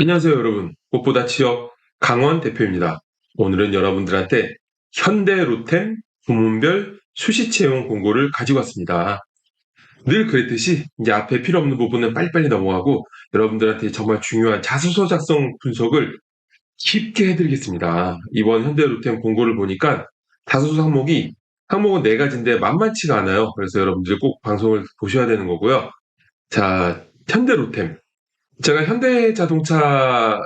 안녕하세요, 여러분. 꽃보다 취업 강원 대표입니다. 오늘은 여러분들한테 현대로템 부문별 수시 채용 공고를 가지고 왔습니다. 늘 그랬듯이 이제 앞에 필요 없는 부분은 빨리빨리 넘어가고 여러분들한테 정말 중요한 자소서 작성 분석을 쉽게 해드리겠습니다. 이번 현대로템 공고를 보니까 자소서 항목은 네 가지인데 만만치가 않아요. 그래서 여러분들 꼭 방송을 보셔야 되는 거고요. 자, 현대로템. 제가 현대자동차에서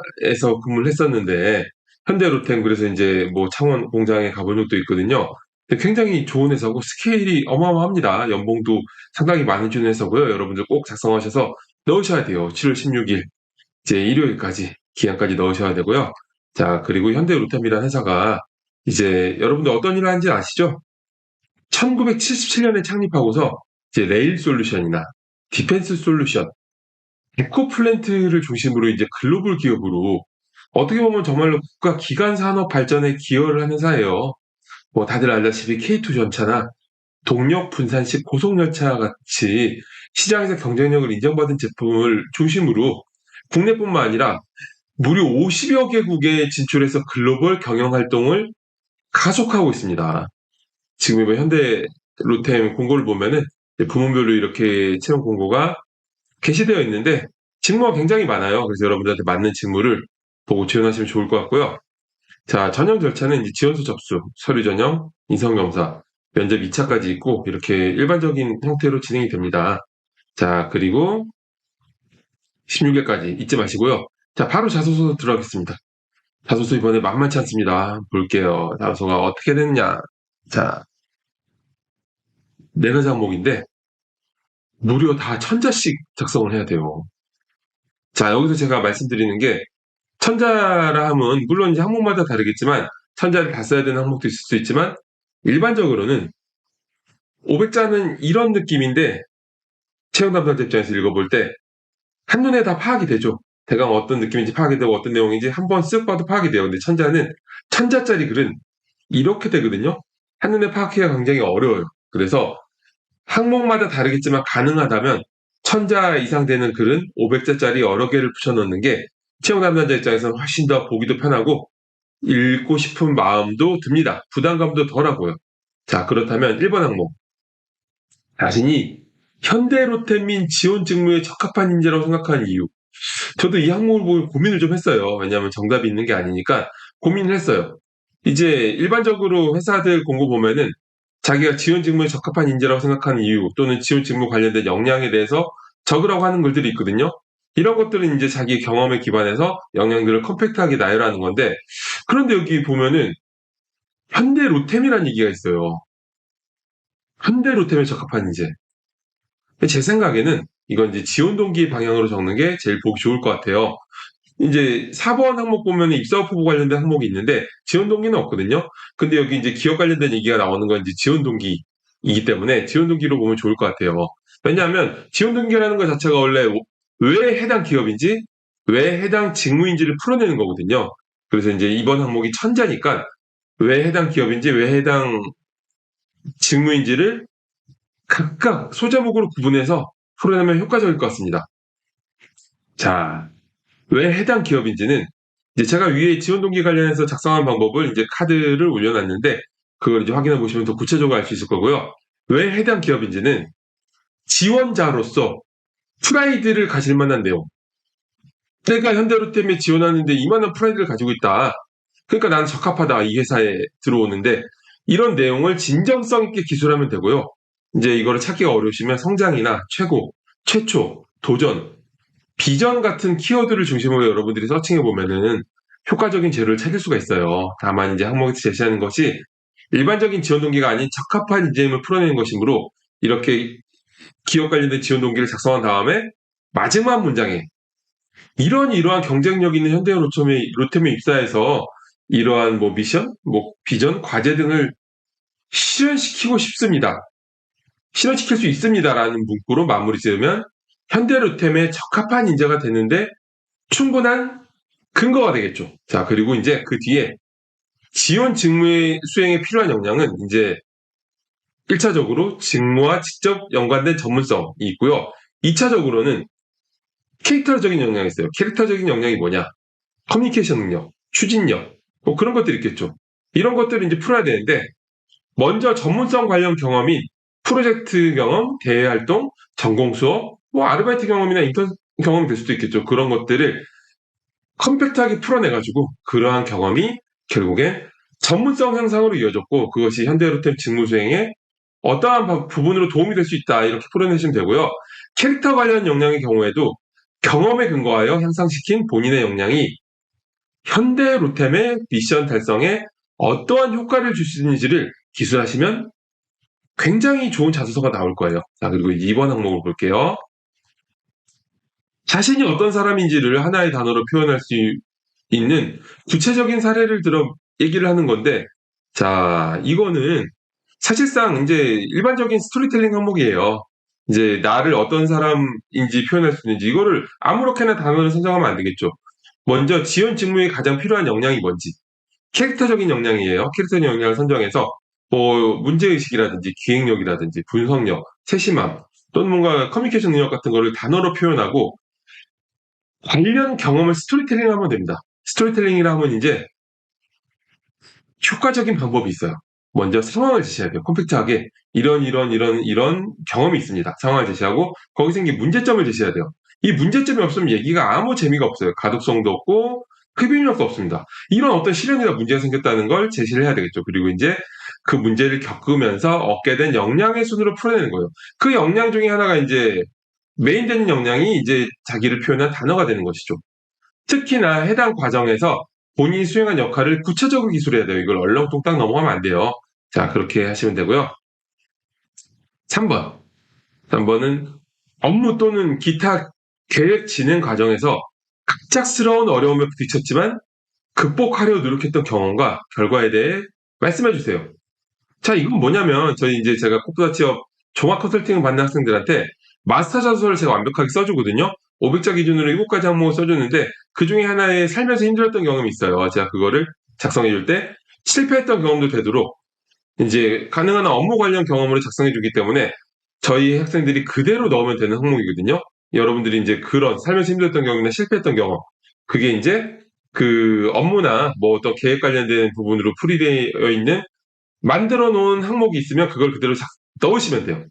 근무를 했었는데 현대로템 그래서 이제 뭐 창원 공장에 가본 적도 있거든요. 근데 굉장히 좋은 회사고 스케일이 어마어마합니다. 연봉도 상당히 많이 주는 회사고요. 여러분들 꼭 작성하셔서 넣으셔야 돼요. 7월 16일 이제 일요일까지 기한까지 넣으셔야 되고요. 자, 그리고 현대로템이라는 회사가 이제 여러분들 어떤 일을 하는지 아시죠? 1977년에 창립하고서 이제 레일 솔루션이나 디펜스 솔루션 에코 플랜트를 중심으로 이제 글로벌 기업으로 어떻게 보면 정말로 국가 기간 산업 발전에 기여를 하는 회사예요. 뭐 다들 알다시피 K2 전차나 동력 분산식 고속열차 같이 시장에서 경쟁력을 인정받은 제품을 중심으로 국내뿐만 아니라 무려 50여 개국에 진출해서 글로벌 경영 활동을 가속하고 있습니다. 지금 이번 현대 로템 공고를 보면은 부문별로 이렇게 채용 공고가 게시되어 있는데 직무가 굉장히 많아요. 그래서 여러분들한테 맞는 직무를 보고 지원하시면 좋을 것 같고요. 자, 전형 절차는 이제 지원서 접수, 서류 전형, 인성검사, 면접 2차까지 있고 이렇게 일반적인 형태로 진행이 됩니다. 자, 그리고 16일까지 잊지 마시고요. 자, 바로 자소서 들어가겠습니다. 자소서 이번에 만만치 않습니다. 볼게요. 자소서가 어떻게 됐냐. 자, 네 가지 항목인데 무려 다 1000자씩 작성을 해야 돼요. 자, 여기서 제가 말씀드리는 게 천자라 함은 물론 이제 항목마다 다르겠지만 천자를 다 써야 되는 항목도 있을 수 있지만 일반적으로는 500자는 이런 느낌인데 채용 담당자 입장에서 읽어볼 때 한눈에 다 파악이 되죠. 대강 어떤 느낌인지 파악이 되고 어떤 내용인지 한번 쓱 봐도 파악이 돼요. 근데 천자는 천자짜리 글은 이렇게 되거든요. 한눈에 파악하기가 굉장히 어려워요. 그래서 항목마다 다르겠지만 가능하다면 천자 이상 되는 글은 500자짜리 여러 개를 붙여넣는 게 채용 담당자 입장에서는 훨씬 더 보기도 편하고 읽고 싶은 마음도 듭니다. 부담감도 덜하고요. 자, 그렇다면 1번 항목. 자신이 현대로템민 지원 직무에 적합한 인재라고 생각하는 이유. 저도 이 항목을 보고 고민을 좀 했어요. 왜냐하면 정답이 있는 게 아니니까 고민을 했어요. 이제 일반적으로 회사들 공고 보면은 자기가 지원 직무에 적합한 인재라고 생각하는 이유 또는 지원 직무 관련된 역량에 대해서 적으라고 하는 글들이 있거든요. 이런 것들은 이제 자기 경험에 기반해서 역량들을 컴팩트하게 나열하는 건데 그런데 여기 보면은 현대로템이라는 얘기가 있어요. 현대로템에 적합한 인재. 제 생각에는 이건 이제 지원 동기 방향으로 적는 게 제일 보기 좋을 것 같아요. 이제 4번 항목 보면 입사업 후보 관련된 항목이 있는데 지원 동기는 없거든요. 근데 여기 이제 기업 관련된 얘기가 나오는 건 이제 지원 동기이기 때문에 지원 동기로 보면 좋을 것 같아요. 왜냐하면 지원 동기라는 것 자체가 원래 왜 해당 기업인지, 왜 해당 직무인지를 풀어내는 거거든요. 그래서 이제 이번 항목이 천자니까 왜 해당 기업인지, 왜 해당 직무인지를 각각 소제목으로 구분해서 풀어내면 효과적일 것 같습니다. 자, 왜 해당 기업인지는 이제 제가 위에 지원 동기 관련해서 작성한 방법을 이제 카드를 올려놨는데 그걸 이제 확인해 보시면 더 구체적으로 알 수 있을 거고요. 왜 해당 기업인지는 지원자로서 프라이드를 가질 만한 내용. 내가 현대로템에 지원하는데 이만한 프라이드를 가지고 있다. 그러니까 나는 적합하다. 이 회사에 들어오는데 이런 내용을 진정성 있게 기술하면 되고요. 이제 이거를 찾기가 어려우시면 성장이나 최고, 최초, 도전, 비전 같은 키워드를 중심으로 여러분들이 서칭해 보면은 효과적인 재료를 찾을 수가 있어요. 다만 이제 항목에서 제시하는 것이 일반적인 지원 동기가 아닌 적합한 인재임을 풀어내는 것이므로 이렇게 기업 관련된 지원 동기를 작성한 다음에 마지막 문장에 이러한 경쟁력 있는 현대 로템에 입사해서 이러한 뭐 미션, 뭐 비전, 과제 등을 실현시키고 싶습니다. 실현시킬 수 있습니다라는 문구로 마무리 지으면 현대로템에 적합한 인재가 되는데 충분한 근거가 되겠죠. 자, 그리고 이제 그 뒤에 지원 직무의 수행에 필요한 역량은 이제 1차적으로 직무와 직접 연관된 전문성이 있고요. 2차적으로는 캐릭터적인 역량이 있어요. 캐릭터적인 역량이 뭐냐? 커뮤니케이션 능력, 추진력, 뭐 그런 것들이 있겠죠. 이런 것들을 이제 풀어야 되는데, 먼저 전문성 관련 경험인 프로젝트 경험, 대외 활동, 전공 수업, 뭐 아르바이트 경험이나 인턴 경험이 될 수도 있겠죠. 그런 것들을 컴팩트하게 풀어내가지고 그러한 경험이 결국엔 전문성 향상으로 이어졌고, 그것이 현대로템 직무 수행에 어떠한 부분으로 도움이 될 수 있다, 이렇게 풀어내시면 되고요. 캐릭터 관련 역량의 경우에도 경험에 근거하여 향상시킨 본인의 역량이 현대로템의 미션 달성에 어떠한 효과를 줄 수 있는지를 기술하시면 굉장히 좋은 자소서가 나올 거예요. 자, 그리고 2번 항목을 볼게요. 자신이 어떤 사람인지를 하나의 단어로 표현할 수 있는 구체적인 사례를 들어 얘기를 하는 건데, 자, 이거는 사실상 이제 일반적인 스토리텔링 항목이에요. 이제 나를 어떤 사람인지 표현할 수 있는지, 이거를 아무렇게나 단어를 선정하면 안 되겠죠. 먼저 지원 직무에 가장 필요한 역량이 뭔지, 캐릭터적인 역량이에요. 캐릭터적인 역량을 선정해서 뭐 문제의식이라든지 기획력이라든지 분석력, 세심함, 또는 뭔가 커뮤니케이션 능력 같은 거를 단어로 표현하고 관련 경험을 스토리텔링 하면 됩니다. 스토리텔링이라 하면 이제 효과적인 방법이 있어요. 먼저 상황을 제시해야 돼요. 컴팩트하게 이런 경험이 있습니다. 상황을 제시하고 거기서 생긴 문제점을 제시해야 돼요. 이 문제점이 없으면 얘기가 아무 재미가 없어요. 가독성도 없고 흡입력도 없습니다. 이런 어떤 시련이나 문제가 생겼다는 걸 제시를 해야 되겠죠. 그리고 이제 그 문제를 겪으면서 얻게 된 역량의 순으로 풀어내는 거예요. 그 역량 중에 하나가 이제 메인 되는 역량이 이제 자기를 표현한 단어가 되는 것이죠. 특히나 해당 과정에서 본인이 수행한 역할을 구체적으로 기술해야 돼요. 이걸 얼렁뚱땅 넘어가면 안 돼요. 자, 그렇게 하시면 되고요. 3번. 3번은 업무 또는 기타 계획 진행 과정에서 갑작스러운 어려움에 부딪혔지만 극복하려 노력했던 경험과 결과에 대해 말씀해 주세요. 자, 이건 뭐냐면 저희 이제 제가 코프다 취업 종합 컨설팅을 받는 학생들한테 마스터 자소서를 제가 완벽하게 써주거든요. 500자 기준으로 7가지 항목을 써줬는데 그 중에 하나에 살면서 힘들었던 경험이 있어요. 제가 그거를 작성해 줄 때 실패했던 경험도 되도록 이제 가능한 업무 관련 경험으로 작성해 주기 때문에 저희 학생들이 그대로 넣으면 되는 항목이거든요. 여러분들이 이제 그런 살면서 힘들었던 경험이나 실패했던 경험, 그게 이제 그 업무나 뭐 어떤 계획 관련된 부분으로 풀이되어 있는 만들어 놓은 항목이 있으면 그걸 그대로 넣으시면 돼요.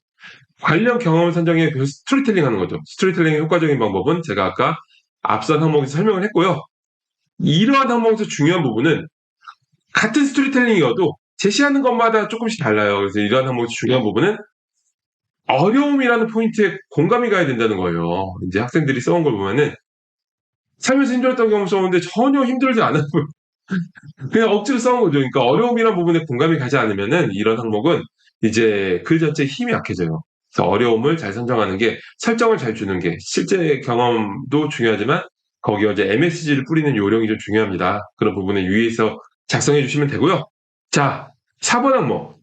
관련 경험을 선정해 스토리텔링 하는 거죠. 스토리텔링의 효과적인 방법은 제가 아까 앞선 항목에서 설명을 했고요. 이러한 항목에서 중요한 부분은 같은 스토리텔링이어도 제시하는 것마다 조금씩 달라요. 그래서 이러한 항목에서 중요한 부분은 어려움이라는 포인트에 공감이 가야 된다는 거예요. 이제 학생들이 써온 걸 보면은 살면서 힘들었던 경험 썼는데 전혀 힘들지 않았고 그냥 억지로 써온 거죠. 그러니까 어려움이라는 부분에 공감이 가지 않으면은 이런 항목은 이제 글 자체에 힘이 약해져요. 그래서 어려움을 잘 선정하는 게, 설정을 잘 주는 게, 실제 경험도 중요하지만 거기에 이제 MSG를 뿌리는 요령이 좀 중요합니다. 그런 부분에 유의해서 작성해 주시면 되고요. 자, 4번 항목.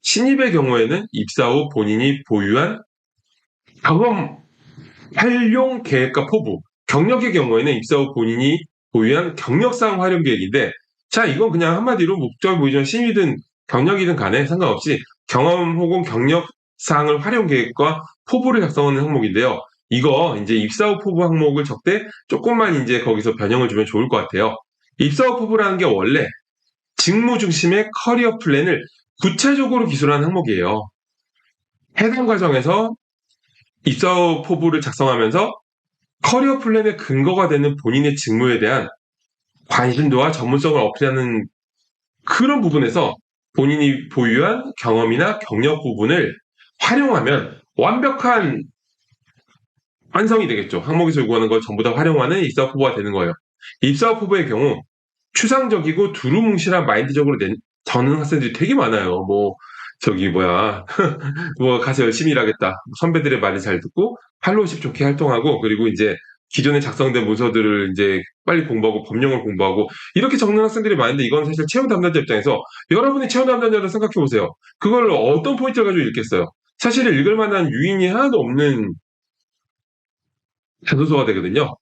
신입의 경우에는 입사 후 본인이 보유한 경험 활용 계획과 포부, 경력의 경우에는 입사 후 본인이 보유한 경력상 활용 계획인데, 자, 이건 그냥 한마디로 목적 보이전 신입이든 경력이든 간에 상관없이 경험 혹은 경력상을 활용 계획과 포부를 작성하는 항목인데요. 이거 이제 입사 후 포부 항목을 적되 조금만 이제 거기서 변형을 주면 좋을 것 같아요. 입사 후 포부라는 게 원래 직무 중심의 커리어 플랜을 구체적으로 기술하는 항목이에요. 해당 과정에서 입사 후 포부를 작성하면서 커리어 플랜의 근거가 되는 본인의 직무에 대한 관심도와 전문성을 어필하는 그런 부분에서 본인이 보유한 경험이나 경력 부분을 활용하면 완벽한 완성이 되겠죠. 항목에서 요구하는 걸 전부 다 활용하는 입사업 후보가 되는 거예요. 입사업 후보의 경우 추상적이고 두루뭉실한 마인드적으로 저는 학생들이 되게 많아요. 뭐 저기 뭐야 뭐 가서 열심히 일하겠다. 선배들의 말을 잘 듣고 팔로우십 좋게 활동하고, 그리고 이제 기존에 작성된 문서들을 이제 빨리 공부하고 법령을 공부하고 이렇게 적는 학생들이 많은데, 이건 사실 채용 담당자 입장에서 여러분이 채용 담당자를 생각해 보세요. 그걸 어떤 포인트를 가지고 읽겠어요? 사실 읽을 만한 유인이 하나도 없는 자소서가 되거든요.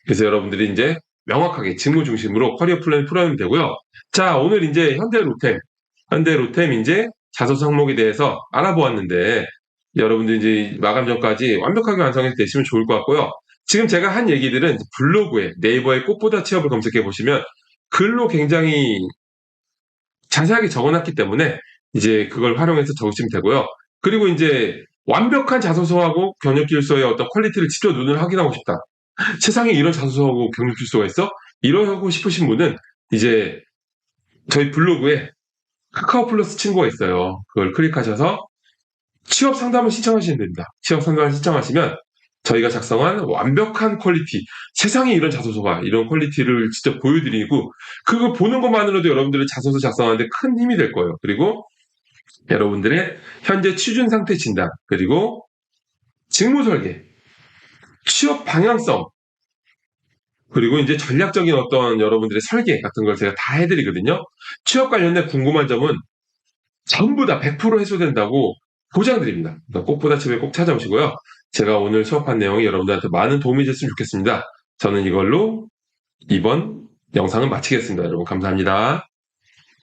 그래서 여러분들이 이제 명확하게 직무 중심으로 커리어 플랜을 풀어내면 되고요. 자, 오늘 이제 현대로템 이제 자소서 항목에 대해서 알아보았는데, 여러분들 이제 마감 전까지 완벽하게 완성해서 내시면 좋을 것 같고요. 지금 제가 한 얘기들은 블로그에 네이버에 꽃보다 취업을 검색해 보시면 글로 굉장히 자세하게 적어놨기 때문에 이제 그걸 활용해서 적으시면 되고요. 그리고 이제 완벽한 자소서하고 경력길서의 어떤 퀄리티를 직접 눈으로 확인하고 싶다. 세상에 이런 자소서하고 경력길서가 있어? 이러고 싶으신 분은 이제 저희 블로그에 카카오 플러스 친구가 있어요. 그걸 클릭하셔서 취업 상담을 신청하시면 됩니다. 취업 상담을 신청하시면 저희가 작성한 완벽한 퀄리티, 세상에 이런 자소서가 이런 퀄리티를 직접 보여드리고 그거 보는 것만으로도 여러분들의 자소서 작성하는데 큰 힘이 될 거예요. 그리고 여러분들의 현재 취준 상태 진단, 그리고 직무 설계, 취업 방향성, 그리고 이제 전략적인 어떤 여러분들의 설계 같은 걸 제가 다 해드리거든요. 취업 관련된 궁금한 점은 전부 다 100% 해소된다고 보장드립니다. 그러니까 꽃보다 집에 꼭 찾아오시고요. 제가 오늘 수업한 내용이 여러분들한테 많은 도움이 됐으면 좋겠습니다. 저는 이걸로 이번 영상은 마치겠습니다. 여러분 감사합니다.